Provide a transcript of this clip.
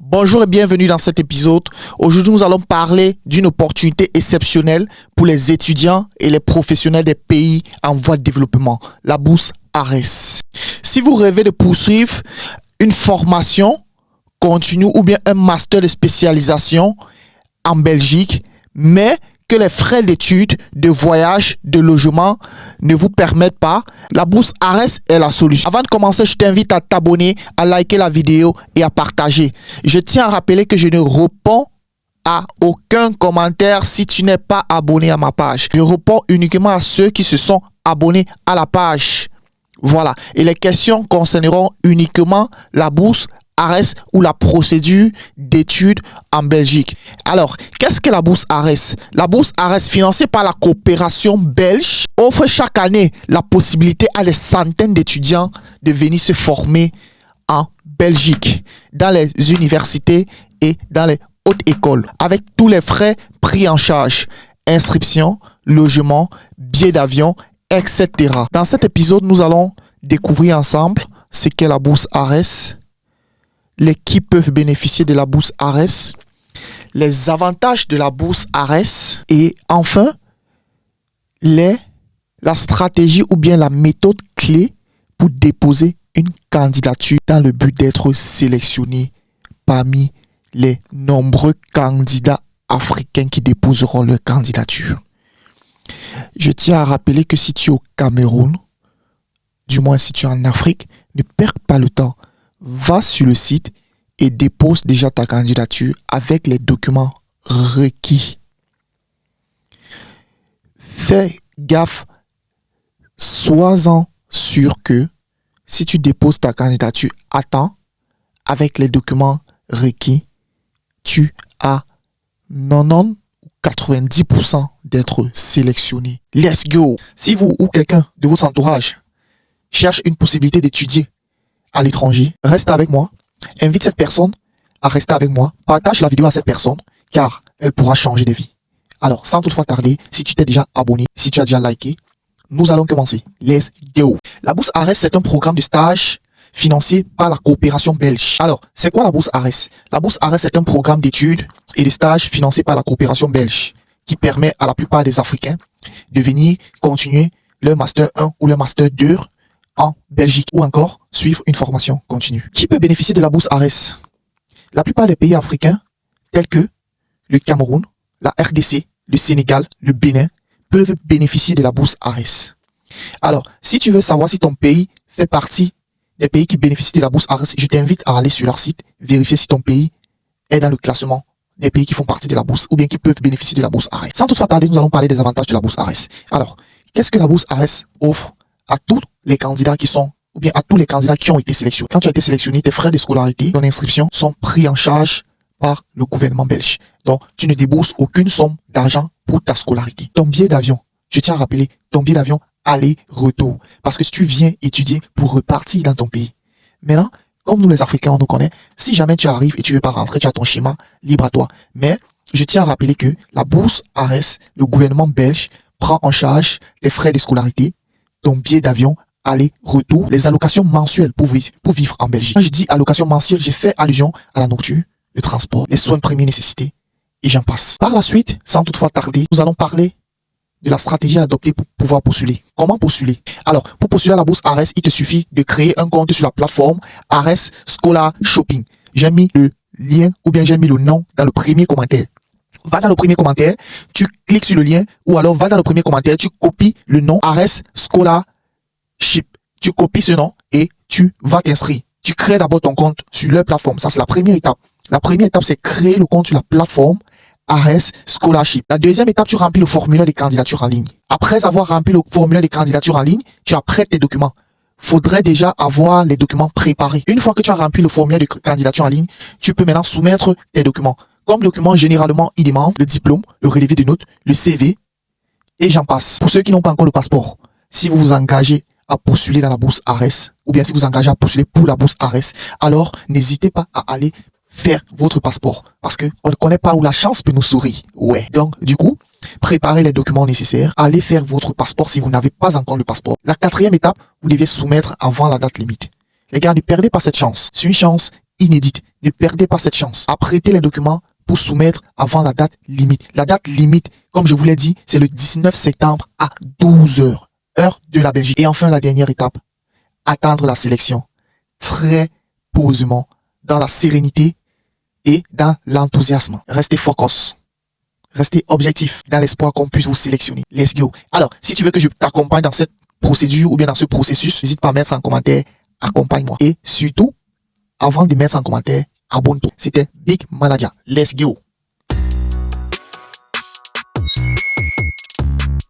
Bonjour et bienvenue dans cet épisode. Aujourd'hui, nous allons parler d'une opportunité exceptionnelle pour les étudiants et les professionnels des pays en voie de développement, la bourse ARES. Si vous rêvez de poursuivre une formation continue ou bien un master de spécialisation en Belgique, mais que les frais d'études, de voyage, de logement ne vous permettent pas, la bourse ARES est la solution. Avant de commencer, je t'invite à t'abonner, à liker la vidéo et à partager. Je tiens à rappeler que je ne réponds à aucun commentaire si tu n'es pas abonné à ma page. Je réponds uniquement à ceux qui se sont abonnés à la page. Voilà. Et les questions concerneront uniquement la bourse ARES ou la procédure d'études en Belgique. Alors, qu'est-ce que la bourse ARES? La bourse ARES, financée par la coopération belge, offre chaque année la possibilité à des centaines d'étudiants de venir se former en Belgique, dans les universités et dans les hautes écoles, avec tous les frais pris en charge, inscription, logement, billets d'avion, etc. Dans cet épisode, nous allons découvrir ensemble ce qu'est la bourse ARES, qui peuvent bénéficier de la bourse ARES, les avantages de la bourse ARES et enfin la stratégie ou bien la méthode clé pour déposer une candidature dans le but d'être sélectionné parmi les nombreux candidats africains qui déposeront leur candidature. Je tiens à rappeler que si tu es au Cameroun, du moins si tu es en Afrique, ne perds pas le temps. Va sur le site et dépose déjà ta candidature avec les documents requis. Fais gaffe, sois-en sûr que si tu déposes ta candidature à temps avec les documents requis, tu as 90 ou 90% d'être sélectionné. Let's go! Si vous ou quelqu'un de votre entourage cherche une possibilité d'étudier à l'étranger, reste avec moi, invite cette personne à rester avec moi, partage la vidéo à cette personne, car elle pourra changer de vie. Alors, sans toutefois tarder, si tu t'es déjà abonné, si tu as déjà liké, nous allons commencer. Let's go! La bourse ARES, c'est un programme de stage financé par la coopération belge. Alors, c'est quoi la bourse ARES? La bourse ARES, c'est un programme d'études et de stages financé par la coopération belge qui permet à la plupart des Africains de venir continuer leur Master 1 ou leur Master 2 en Belgique ou encore suivre une formation continue. Qui peut bénéficier de la bourse ARES? La plupart des pays africains tels que le Cameroun, la RDC, le Sénégal, le Bénin peuvent bénéficier de la bourse ARES. Alors, si tu veux savoir si ton pays fait partie des pays qui bénéficient de la bourse ARES, je t'invite à aller sur leur site, vérifier si ton pays est dans le classement des pays qui font partie de la bourse ou bien qui peuvent bénéficier de la bourse ARES. Sans toutefois tarder, nous allons parler des avantages de la bourse ARES. Alors, qu'est-ce que la bourse ARES offre à tous les candidats qui sont, ou bien à tous les candidats qui ont été sélectionnés? Quand tu as été sélectionné, tes frais de scolarité, ton inscription sont pris en charge par le gouvernement belge. Donc, tu ne débourses aucune somme d'argent pour ta scolarité. Ton billet d'avion, je tiens à rappeler, ton billet d'avion aller-retour. Parce que si tu viens étudier pour repartir dans ton pays. Maintenant, comme nous les Africains, on nous connaît, si jamais tu arrives et tu veux pas rentrer, tu as ton schéma, libre à toi. Mais, je tiens à rappeler que la bourse ARES, le gouvernement belge, prend en charge les frais de scolarité, ton billet d'avion, aller-retour, les allocations mensuelles pour vivre en Belgique. Quand je dis allocation mensuelle, j'ai fait allusion à la nourriture, le transport, les soins de première nécessité, et j'en passe. Par la suite, sans toutefois tarder, nous allons parler de la stratégie à adopter pour pouvoir postuler. Comment postuler? Alors, pour postuler à la bourse ARES, il te suffit de créer un compte sur la plateforme ARES Scholar Shopping. J'ai mis le lien ou bien j'ai mis le nom dans le premier commentaire. Va dans le premier commentaire, tu cliques sur le lien ou alors va dans le premier commentaire, tu copies le nom ARES Scholarship. Tu copies ce nom et tu vas t'inscrire. Tu crées d'abord ton compte sur leur plateforme. Ça, c'est la première étape. La première étape, c'est créer le compte sur la plateforme ARES Scholarship. La deuxième étape, tu remplis le formulaire de candidature en ligne. Après avoir rempli le formulaire de candidature en ligne, tu apprêtes tes documents. Faudrait déjà avoir les documents préparés. Une fois que tu as rempli le formulaire de candidature en ligne, tu peux maintenant soumettre tes documents. Comme document, généralement, il demande le diplôme, le relevé de notes, le CV, et j'en passe. Pour ceux qui n'ont pas encore le passeport, si vous vous engagez à postuler dans la bourse ARES, ou bien si vous vous engagez à postuler pour la bourse ARES, alors n'hésitez pas à aller faire votre passeport. Parce que on ne connaît pas où la chance peut nous sourire. Ouais. Donc, du coup, préparez les documents nécessaires. Allez faire votre passeport si vous n'avez pas encore le passeport. La quatrième étape, vous devez soumettre avant la date limite. Les gars, ne perdez pas cette chance. C'est une chance inédite. Ne perdez pas cette chance. Apprêtez les documents pour soumettre avant la date limite. La date limite, comme je vous l'ai dit, c'est le 19 septembre à 12 heures, heure de la Belgique. Et enfin, la dernière étape, attendre la sélection. Très posément, dans la sérénité et dans l'enthousiasme. Restez focus. Restez objectif dans l'espoir qu'on puisse vous sélectionner. Let's go. Alors, si tu veux que je t'accompagne dans cette procédure ou bien dans ce processus, n'hésite pas à mettre en commentaire, accompagne-moi. Et surtout, avant de mettre en commentaire, abonne-toi. C'était Big Manager. Let's go.